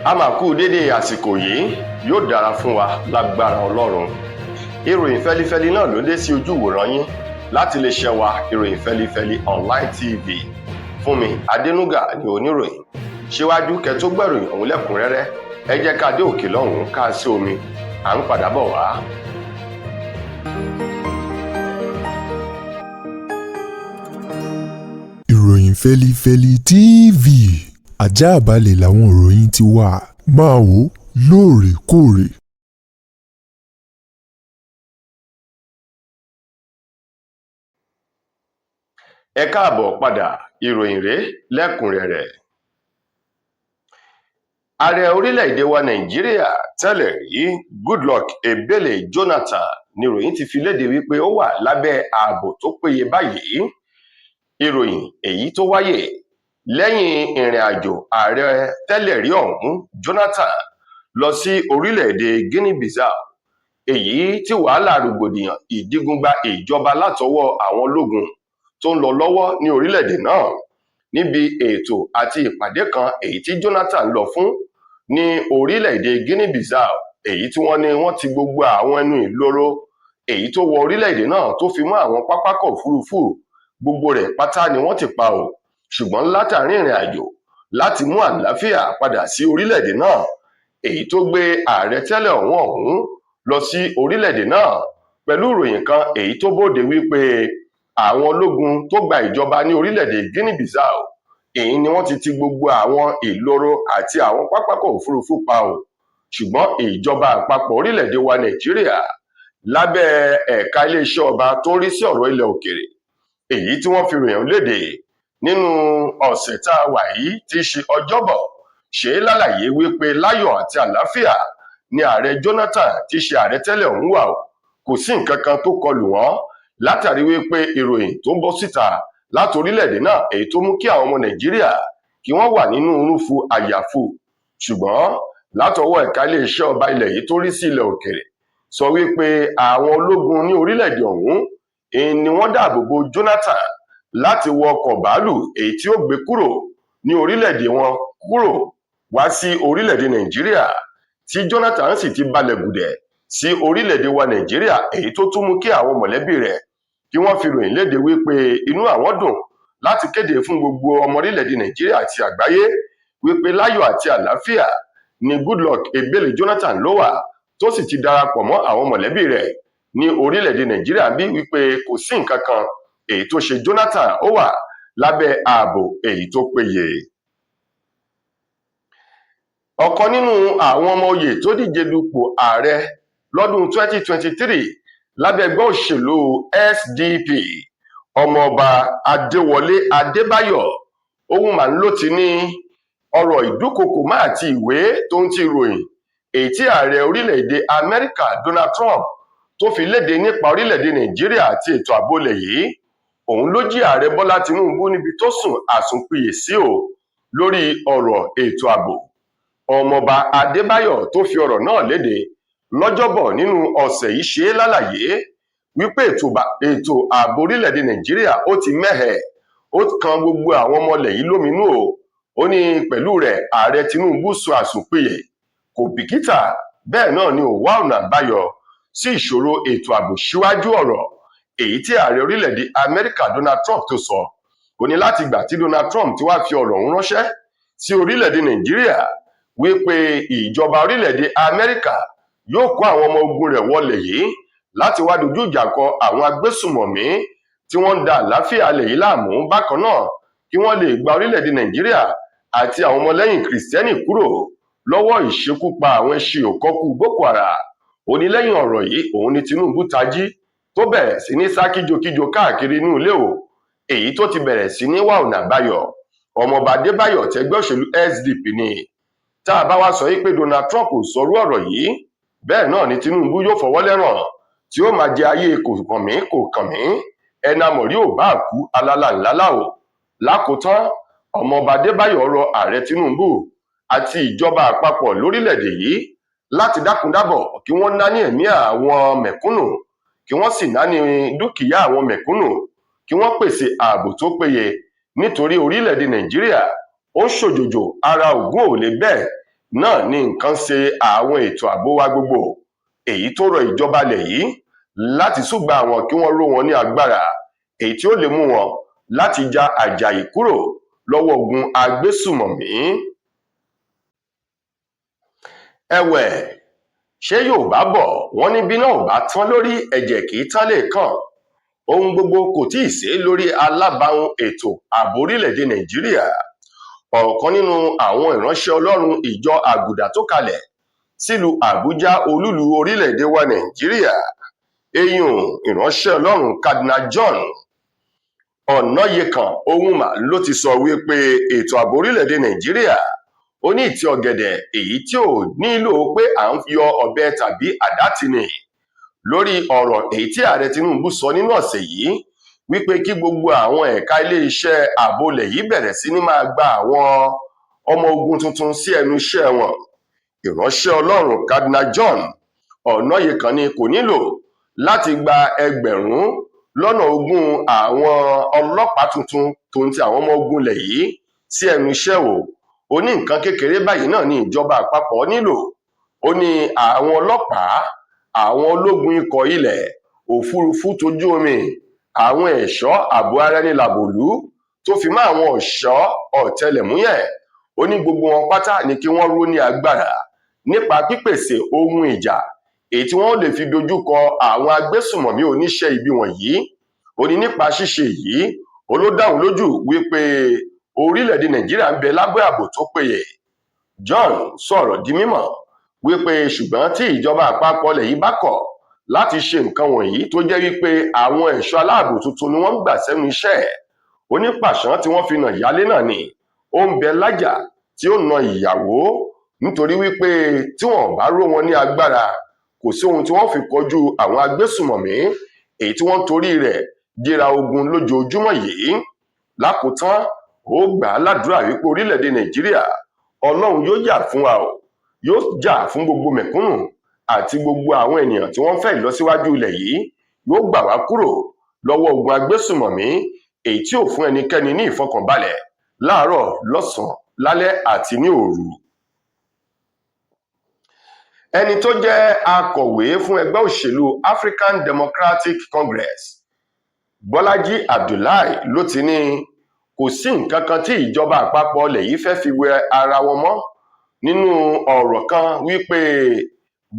A máa kú dédé àsìkò yìí, yóò dára fún wa lágbára Ọlọ́run. Ìròyìn fẹ́lifẹ́li náà ló dé sí ojú ìwòran yín láti iléeṣẹ́ wa ìròyìn fẹ́lifẹ́li online tv. Fúnmi Adénúgà ni oníròyìn. Síwájú kẹ́ tó gbẹ̀ròyìn ọ̀hún lẹ́kùnrẹ́rẹ́, ẹ jẹ́ ká dé òkè lọ́hùn-ún ká sí omi. À ń padà bọ̀ wá. Ìròyìn fẹ́lifẹ́li TV, àjààbálẹ̀ làwọn ìròyìn ti wà, máa wò lóòrèkóòrè. Ẹ káàbọ̀ padà, ìròyìn rèé lẹ́kùnrẹ́rẹ́. Ààrẹ orílẹ̀-èdè wa Nàìjíríà tẹ́lẹ̀ rí Goodluck Ebele Jonathan ni ìròyìn ti fi léde wípé ó wà lábẹ́ ààbò tó péye báyìí. Ìròyìn èyí tó wáyé lẹ́yìn ìrìn àjò ààrẹ tẹ́lẹ̀ rí ọ̀hún Jonathan lọ sí orílẹ̀-èdè Guinea-Bissau, èyí tí wàhálà rògbòdìyàn ìdígungbà ìjọba látọwọ́ àwọn ológun tó ń lọ lọ́wọ́ ní orílẹ̀-èdè náà. Níbi ètò àti ìpàdé kan èyí tí Jonathan lọ fún ní orílẹ̀-èdè Guinea-Bissau, èyí tí wọ́n ní wọ́n ti gbogbo àwọn ẹnu ìloro èyí tó wọ orílẹ̀-èdè náà tó fi mọ́ àwọn pápákọ̀ òfurufú gbogbo rẹ̀ pátá ni wọ́n ti pa ò. Ṣùgbọ́n látàrí ìrìn àjò láti mú àlàáfíà padà sí orílẹ̀-èdè náà, èyí tó gbé ààrẹ tẹ́lẹ̀ ọ̀hún lọ sí orílẹ̀-èdè náà pẹ̀lú ìròyìn kan èyí tó bóde wípé àwọn ológun tó gba ìjọba ní orílẹ̀-èdè Guinea-Bissau, èyí ni wọ́n ti gbogbo àwọn ìloro àti àwọn pápákọ̀ òfurufú pa ò. Ṣùgbọ́n ìjọba àpapọ̀ orílẹ̀-èdè wa Nàìjíríà lábẹ́ ẹ̀ka iléeṣẹ́ ọba tó ń rí sí ọ̀rọ̀ ilẹ̀ òkèrè, èyí tí wọ́n fi ròyìn léde nínú ọ̀sẹ̀ tá a wà yìí tí í ṣe Ọjọ́bọ̀, ṣe é lálàyé wípé láyọ̀ àti àlàáfíà ni ààrẹ Jonathan tí í ṣe ààrẹ tẹ́lẹ̀ ọ̀hún wà ò. Kò sí nǹkan kan tó kọlù wọ́n látàrí wípé ìròyìn tó ń bọ́ síta láti orílẹ̀-èdè náà èyí tó mú kí àwọn ọmọ Nàìjíríà kí wọ́n wà nínú rúfu àyàfu. Ṣùgbọ́n látọwọ́ ẹ̀ka iléeṣẹ́ ọba ilẹ̀ yìí tó rí sí ilẹ̀ òkèrè sọ wípé àwọn ológun ní orílẹ̀-èdè ọ̀hún ni wọ́n dáàbò bo Jonathan láti wọ ọkọ̀ bàálù èyí tí ó gbé kúrò ní orílẹ̀-èdè wọn kúrò wá sí orílẹ̀-èdè Nàìjíríà, tí Jonathan sì ti balẹ̀ gùdẹ̀ sí orílẹ̀-èdè wa Nàìjíríà, èyí tó tún mú kí àwọn mọ̀lẹ́bí rẹ̀ kí wọ́n fi ròyìn léde wípé inú àwọn dùn láti kéde fún gbogbo ọmọ orílẹ̀-èdè Nàìjíríà àti àgbáyé wípé láyọ̀ àti àlàáfíà ni Goodluck Ebele Jonathan ló wà, tó sì ti darapọ̀ mọ́ àwọn mọ̀lẹ́bí rẹ̀ ní orílẹ̀-èdè Nàìjíríà bí wípé kò sí nǹkan kan èyí tó ṣe Jonathan, ó wà lábẹ́ ààbò èyí tó péye. Ọ̀kan nínú àwọn ọmọ oyè tó díje dupò ààrẹ lọ́dún 2023 lábẹ́ ẹgbẹ́ òṣèlú SDP, ọmọọba Adéwọlé Adébáyọ̀, ohun màá ló ti ní ọ̀rọ̀ ìdúkokò máa ti ìwé tó ń ti ròyìn èyí tí ààrẹ orílẹ̀-èdè Amẹ́ríkà Donald Trump tó fi léde nípa orílẹ̀-èdè Nàìjíríà àti ètò ààbò ilẹ̀ yìí, òun ló jí ààrẹ Bọ́lá Tinubu níbi tó sùn àsùnpìyè sí ò lórí ọ̀rọ̀ ètò ààbò. Ọmọọba Adébáyọ̀ tó fi ọ̀rọ̀ náà léde lọ́jọ́bọ̀ nínú ọ̀sẹ̀ yìí ṣe é lálàyé wípé ètò ààbò orílẹ̀-èdè Nàìjíríà ó ti mẹ́hẹ̀, ó kan gbogbo àwọn ọmọ ilẹ̀ yìí lóminú o. Ó ní pẹ̀lú rẹ̀ ààrẹ Tinubu sùn àsùnpìyè, kò bìkítà, bẹ́ẹ̀ náà ni ò wá ọ̀nà àbáyọ sí ìṣòro ètò ààbò síwájú ọ̀rọ̀ èyí tí ààrẹ orílẹ̀-èdè Amẹ́ríkà Donald Trump tó sọ. Ó ní láti ìgbà tí Donald Trump ti wá fi ọ̀rọ̀ ọ̀hún ránṣẹ́ sí orílẹ̀-èdè Nàìjíríà wípé ìjọba orílẹ̀-èdè Amẹ́ríkà yóò kó àwọn ọmọ ogun rẹ̀ wọlé yìí láti wá dojú ìjà kọ àwọn agbésùmọ̀mí tí wọ́n ń da àlàáfíà ilẹ̀ yìí láàmú, bákan náà kí wọ́n lè gba orílẹ̀-èdè Nàìjíríà àti àwọn ọmọlẹ́yìn Kìrìsìtẹ́nì kúrò lọ́wọ́ ìṣekúpa àwọn ẹṣin òkọ́kù Boko Haram. Ó ní lẹ́yìn ọ̀rọ̀ yìí òun ni Tinubu tají tó bẹ̀rẹ̀ sí ní sá kíjokíjo káàkiri inú ilé o, èyí tó ti bẹ̀rẹ̀ sí ní wá ọ̀nà àbáyọ. Ọmọọba Adébáyọ̀ tẹgbẹ́ òṣèlú SDP ni tá a bá wá sọ pé Donald Trump ò sọrú ọ̀rọ̀ yìí, bẹ́ẹ̀ náà ni Tinubu yóò fọwọ́ lẹ́ràn tí ó máa jẹ ayé kò kàn mí ẹna mọ̀rí ò bá kú alálà ńlálà o. Lákòótán, ọmọọba Adébáyọ̀ rọ ààrẹ Tinubu àti ìjọba àpapọ̀ lórílẹ̀-èdè yìí láti dákundábọ̀ kí wọ́n náání ẹ̀mí àwọn mẹ̀kúnnù, kí wọ́n sì náání dúkìá àwọn mẹ̀kúnnù, kí wọ́n pèsè ààbò tó péye nítorí orílẹ̀-èdè Nàìjíríà ó ṣòjòjò ara ògún ò lè bẹ́ẹ̀ náà ní nǹkan ṣe àwọn ètò ààbò wa gbogbo, èyí tó rọ ìjọba ilẹ̀ yìí láti ṣùgbà àwọn kí wọ́n ró wọn ní agbára, èyí tí ó lè mú wọn láti ja àjàyí kúrò lọ́wọ́ ogun agbésùmọ̀mí. Ẹ̀wẹ̀, ṣé Yorùbá bọ̀ wọ́n ní bí náà ò bá tán lórí ẹ̀jẹ̀ kì í tán lè kàn. Ohun gbogbo kò tíì ṣe lórí alábàáhùn ètò ààbò orílẹ̀-èdè Nàìjíríà. Ọ̀kan nínú àwọn ìránṣẹ́ Ọlọ́run ìjọ Àgùdà tó kalẹ̀ sílùú Àbújá olúlu orílẹ̀-èdè wa Nàìjíríà, eyín ìránṣẹ́ Ọlọ́run Cardinal John Ọ̀nàyẹkàn Ohunma ló ti sọ wípé ètò ààbò orílẹ̀-èdè Nàìjíríà ó ní ìtì ọ̀gẹ̀dẹ̀ èyí tí ò nílò pé à ń yọ ọ̀bẹ tàbí àdá tì ní lórí ọ̀rọ̀ èyí tí ààrẹ Tinubu sọ nínú ọ̀sẹ̀ yìí wípé kí gbogbo àwọn ẹ̀ka iléeṣẹ́ ààbò ilẹ̀ yìí bẹ̀rẹ̀ sí ní máa gba àwọn ọmọ ogun tuntun sí ẹnu iṣẹ́ wọn. Ìránṣẹ́ Ọlọ́run Cardinal John Ọ̀nàyẹkàn ní kò nílò láti gba 20,000 àwọn ọlọ́pàá tuntun tó ń ti àwọn ọmọ ogun ilẹ̀ yìí sí ẹnu iṣẹ́ o. Ó ní nǹkan kékeré báyìí náà ní ìjọba àpapọ̀ nílò. Ó ní àwọn ọlọ́pàá, àwọn ológun ikọ̀ ilẹ̀, òfurufú tójú omi, àwọn ẹ̀ṣọ́ ààbò ara ẹni làbòlú tó fi mọ́ àwọn ẹ̀ṣọ́ ọ̀tẹlẹ̀múyẹ́. Ó ní gbogbo wọn pátá ní kí wọ́n ró ní agbára nípa pípèsè ohun ìjà èyí tí wọ́n lè fi dojúkọ àwọn agbésùmọ̀mí oníṣẹ́ ibi wọ̀nyí. Ó ní nípa ṣíṣe yìí, ó ló dáhùn lójú wípé orílẹ̀-èdè Nàìjíríà ń bẹ lábẹ́ ààbò tó péye. John sọ̀rọ̀ di mímọ̀ wípé ṣùgbọ́n tí ìjọba àpapọ̀ ilẹ̀ yìí bá kọ̀ láti ṣe nǹkan wọ̀nyí tó jẹ́ wípé àwọn ẹ̀ṣọ́ aláàbò tuntun ni wọ́n ń gbà sẹ́nu iṣẹ́, onípàṣán tí wọ́n fi nà yálé náà ni ó ń bẹ lájà tí ó na ìyàwó, nítorí wípé tí wọ́n bá ró wọn ní agbára kò sí ohun tí wọ́n fi kọjú àwọn agbésùmọ̀mí èyí tí wọ́n torí rẹ̀ dira ogun lójoojúmọ́ yìí. Lákòótán, ó gbà á ládùúrà wípé orílẹ̀-èdè Nàìjíríà, Ọlọ́run yóò jà fún wa o, yóò jà fún gbogbo mẹ̀kúnnù àti gbogbo àwọn ènìyàn tí wọ́n fẹ́ ìlọsíwájú ilẹ̀ yìí, yóò gbà wá kúrò lọ́wọ́ ogun agbésùmọ̀mí èyí tí ò fún ẹnikẹ́ni ní ìfọkànbalẹ̀ láàárọ̀, lọ́sàn-án, lálẹ́ àti ní òru. Ẹni tó jẹ́ akọ̀wé fún ẹgbẹ́ òṣèlú African Democratic Congress, Bọ́lájí Abdullahi ló ti ní kò sí nǹkan kan tí ìjọba àpapọ̀ ilẹ̀ yìí fẹ́ fi wẹ ara wọn mọ́ nínú ọ̀rọ̀ kan wípé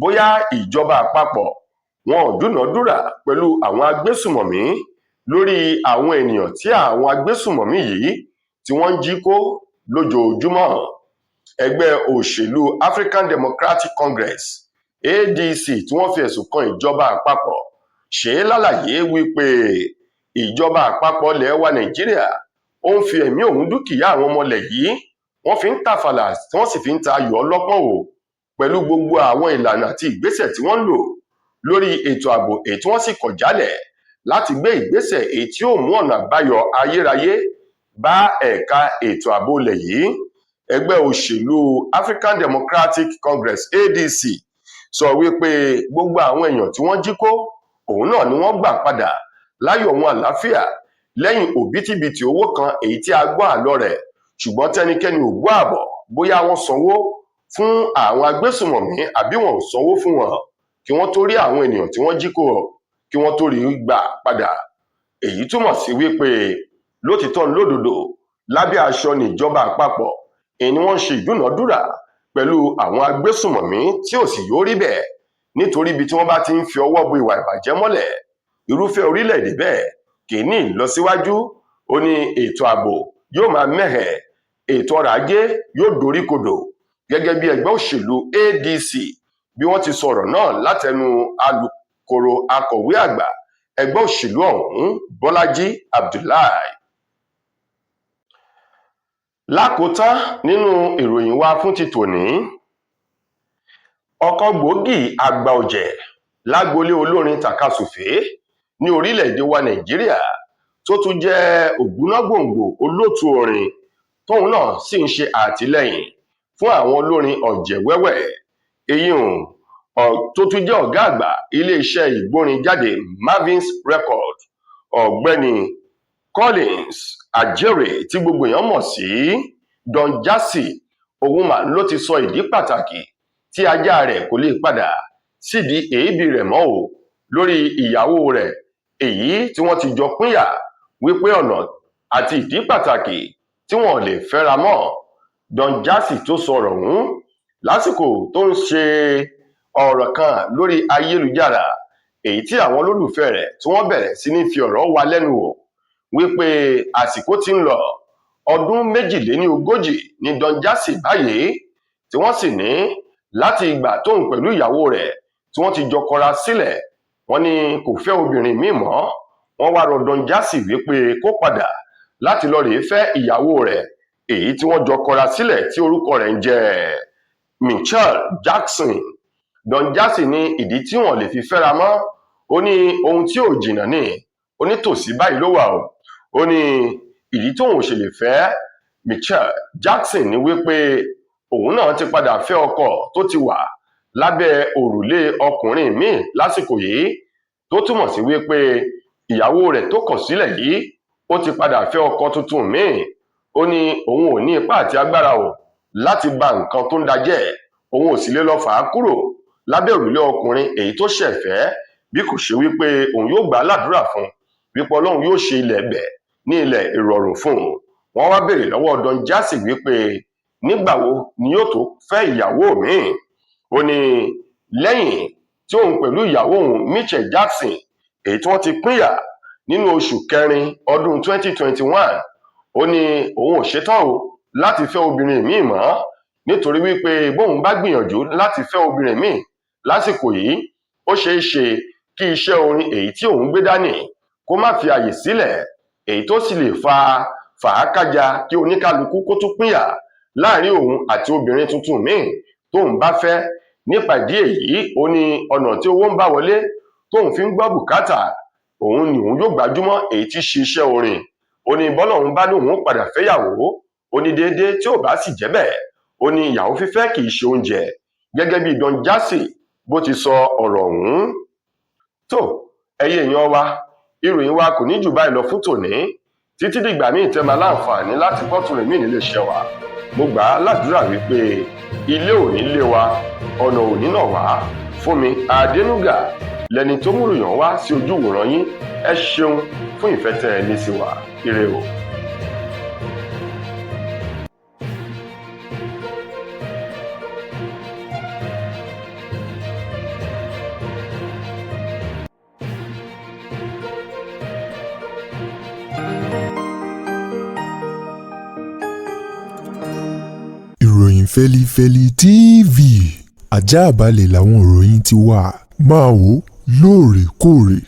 bóyá ìjọba àpapọ̀ wọn ò dúnàádúrà pẹ̀lú àwọn agbésùmọ̀mí lórí àwọn ènìyàn tí àwọn agbésùmọ̀mí yìí tí wọ́n ń jí kó lójoojúmọ́. Ẹgbẹ́ òṣèlú African Democratic Congress ADC tí wọ́n fi ẹ̀sùn kan ìjọba àpapọ̀ ṣe lálàyé wípé ìjọba àpapọ̀ ilẹ̀ wa Nàìjíríà ó ń fi ẹ̀mí òun dúkìá àwọn ọmọ ilẹ̀ yìí wọ́n fi ń tàfàlà tí wọ́n sì fi ń ta ayọ̀ ọlọ́pọ́n wò pẹ̀lú gbogbo àwọn ìlànà àti ìgbésẹ̀ tí wọ́n ń lò lórí ètò ààbò èyí tí wọ́n sì kọ̀ jálẹ̀ láti gbé ìgbésẹ̀ èyí tí ó mú ọ̀nà àbáyọ ayérayé bá ẹ̀ka ètò ààbò ilẹ̀ yìí. Ẹgbẹ́ òṣèlú African Democratic Congress ADC sọ wípé gbogbo àwọn èèyàn tí wọ́n jí kó òun náà ni wọ́n gbà padà láyọ̀ wọn àlàáfíà lẹ́yìn òbítíbitì owó kan èyí tí a gbọ́ àlọ́ rẹ̀, ṣùgbọ́n tẹ́nikẹ́ni ò gbọ́ àbọ̀ bóyá wọ́n sanwó fún àwọn agbésùmọ̀mí àbí wọn ò sanwó fún wọn kí wọ́n tó rí àwọn ènìyàn tí wọ́n jí kó kí wọ́n tó rí gbà padà. Èyí túmọ̀ sí wípé lótìtọ́ lódodo lábẹ́ aṣọ ní ìjọba àpapọ̀ èyí ni wọ́n ń ṣe ìdúnàádúrà pẹ̀lú àwọn agbésùmọ̀mí tí ò sì yóò rí bẹ́ẹ̀, nítorí ibi tí wọ́n bá ti ń fi ọwọ́ bo ìwà ìbàjẹ́ mọ́lẹ̀, irúfẹ́ orílẹ̀-èdè bẹ́ẹ̀ kì í ní ìlọsíwájú. Ó ní ètò ààbò yóò máa mẹ́hẹ̀, ètò ọrọ̀ ajé yóò doríkodò, gẹ́gẹ́ bí ẹgbẹ́ òṣèlú ADC bí wọ́n ti sọ̀rọ̀ náà látẹnu alukoro akọ̀wé àgbà ẹgbẹ́ òṣèlú ọ̀hún Bọ́lájí Abdullahi. Lákòótán, nínú ìròyìn wa fún ti tòní, ọ̀kan gbòógì àgbà ọ̀jẹ̀ lágboolé olórin tàkasùfé ní orílẹ̀-èdè wa Nàìjíríà tó tún jẹ́ ògbónágbòǹgbò olóòtú orin tóun náà sì ń ṣe àtìlẹ́yìn fún àwọn olórin ọ̀jẹ̀ wẹ́wẹ́, eyín tó tún jẹ́ ọ̀gá àgbà iléeṣẹ́ ìgbórinjáde Mavins Record, ọ̀gbẹ́ni Collins Ajere tí gbogbo èèyàn mọ̀ sí Don Jazzy, òun mà ló ti sọ ìdí pàtàkì tí ajá rẹ̀ kò lè padà sídìí èébì rẹ̀ mọ́ o lórí ìyàwó rẹ̀ èyí tí wọ́n ti jọ pínyà, wípé ọ̀nà àti ìdí pàtàkì tí wọ́n lè fẹ́ra mọ́. Don Jazzy tó sọ̀rọ̀ ọ̀hún lásìkò tó ń ṣe ọ̀rọ̀ kan lórí ayélujára èyí tí àwọn olólùfẹ́ rẹ̀ tí wọ́n bẹ̀rẹ̀ sí ní fi ọ̀rọ̀ wá lẹ́nu wò wípé àsìkò tí ń lọ ọdún 42 ní Don Jazzy báyìí, tí wọ́n sì ní láti ìgbà tóun pẹ̀lú ìyàwó rẹ̀ tí wọ́n ti jọ kọra sílẹ̀, wọ́n ní kò fẹ́ obìnrin míì mọ́. Wọ́n wá rọ Don Jazzy wípé kó padà láti lọ rèé fẹ́ ìyàwó rẹ̀ èyí tí wọ́n jọ kọra sílẹ̀ tí orúkọ rẹ̀ ń jẹ́ Michelle Jackson. Don Jazzy ní ìdí tí wọ́n lè fi fẹ́ra mọ́, ó ní ohun tí ò jìnnà ní onítòsí báyìí ló wà o. Ó ní ìdí tóun ò ṣe lè fẹ́ Michelle Jackson ní wípé òun náà ti padà fẹ́ ọkọ tó ti wà lábẹ́ òrùlé ọkùnrin míì lásìkò yìí, tó túmọ̀ sí wípé ìyàwó rẹ̀ tó kọ̀ sílẹ̀ yìí ó ti padà fẹ́ ọkọ tuntun míì. Ó ní òun ò ní ipá àti agbára o láti ba nǹkan tó ń dajẹ́, òun ò sì lè lọ fà á kúrò lábẹ́ òrùlé ọkùnrin èyí tó ṣẹ̀fẹ́, bí kò ṣe wípé òun yóò gbà á ládùúrà fún wípé Ọlọ́run yóò ṣe ilẹ̀ ẹ̀bẹ̀ ní ilẹ̀ ìrọ̀rùn fún un. Wọ́n wá béèrè lọ́wọ́ Don Jazzy wípé nígbà wo ni yóò tó fẹ́ ìyàwó míì. Ó ní lẹ́yìn tí òun pẹ̀lú ìyàwó òun Michelle Jackson èyí tí wọ́n ti pínyà nínú oṣù kẹrin ọdún 2021, ó ní òun ò ṣetán o láti fẹ́ obìnrin míì mọ́, nítorí wípé bóun bá gbìyànjú láti fẹ́ obìnrin míì lásìkò yìí, ó ṣeé ṣe kí iṣẹ́ orin èyí tí òun gbé dání kó má fi àyè sílẹ̀, èyí tó sì lè fa fàákájà kí oníkálukú kó tún pínyà láàrin òun àti obìnrin tuntun míì tóun bá fẹ́. Nípa ìdí èyí, ó ní ọ̀nà tí owó ń bá wọlé tóun fi ń gbọ́ bùkátà òun ni òun yóò gbájúmọ́ èyí tí ṣe iṣẹ́ orin. Ó ní bọ́lọ́run bá lóun padà fẹ́yàwó, ó ní déédéé tí ò bá sì jẹ́ bẹ́ẹ̀, ó ní ìyàwó fífẹ́ kì í ṣe oúnjẹ, gẹ́gẹ́ bí Don Jazzy bó ti sọ ọ̀rọ̀ ọ̀hún. Tó ẹ̀yin èèyàn wa, ìròyìn wa kò ní jù báyìí lọ fún tòní. Títí dìgbà míì tẹ́ máa láǹfààní láti gbọ́ tòrìn míì nílé iṣẹ́ wa. Mo gbà á ládùúrà wípé ilé ò ní lé wa, ọ̀nà ò ní nà wá. Fúnmi Adénúgà lẹni tó múròyàn wá sí ojú ìwòran yín. Ẹ ṣeun fún ìfẹ́ tẹ́ ẹ ní sí wa. Ire o. Ìròyìn Fẹ́lifẹ́li TV àjààbálẹ̀ làwọn ìròyìn ti wà, máa wò lóòrèkóòrè.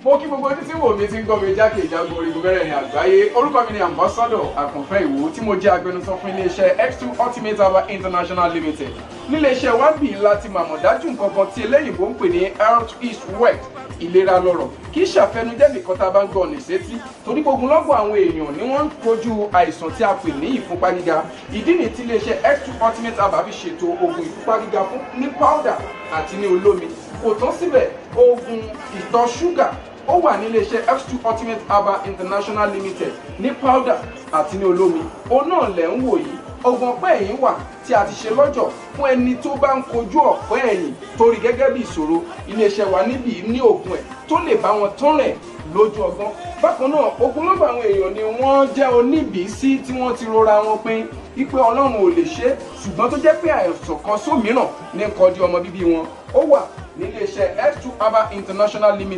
Mo kí gbogbo ojú tí wò mí ti ń gbọ́ mi jákèjádò orígun mẹ́rẹ̀ẹ̀rin àgbáyé. Orúkọ mi ni Ambassador Àkànfẹ́ Ìwò tí mo jẹ́ agbẹnusọ fún iléeṣẹ́ X2 Ultimate Herbal International Limited. Níléeṣẹ́ wa bí láti màmọ̀ dájú nǹkan kan tí eléyìnbó ń pè ní health is wealth, ìlera lọ́rọ̀. Kì í ṣàfẹnujẹ́ nìkan tá a bá ń gbọ́ ní sétí, torí gbogbo lọ́gbọ̀n àwọn èèyàn ni wọ́n ń kojú àìsàn tí a pè ní ìfúnpá gíga. Ìdí nìyí tí iléeṣẹ́ X2 Ultimate Herbal fi ṣètò oògùn ìfúnpá gíga fún ní powder àti ní olómi. Kò tán síbẹ̀, oògùn ìtọ̀ ṣúgà ó wà ní iléeṣẹ́ X2 Ultimate Herbal International Limited ní powder àti ní olómi. Òun náà lẹ̀ ń wò yìí. Oògùn ọ̀pẹ́ ẹ̀yìn wà tí a ti ṣe lọ́jọ̀ fún ẹni tó bá ń kojú ọ̀pẹ́ ẹ̀yìn torí gẹ́gẹ́ bí ìṣòro. Iléeṣẹ́ wa níbí ní oògùn ẹ̀ tó lè bá wọn tán rẹ̀ lójú ọgbọ́n. Bákan náà, ogunlọ́gọ̀ àwọn èèyàn ni wọ́n jẹ́ oníbìísí tí wọ́n ti rora wọn pín wípé Ọlọ́run ò lè ṣe, ṣùgbọ́n tó jẹ́ pé àìsàn kan sómìíràn ní kọjú ọmọ bíbí wọn. Ó wà ní iléeṣẹ́ X2 Herbal International Limited.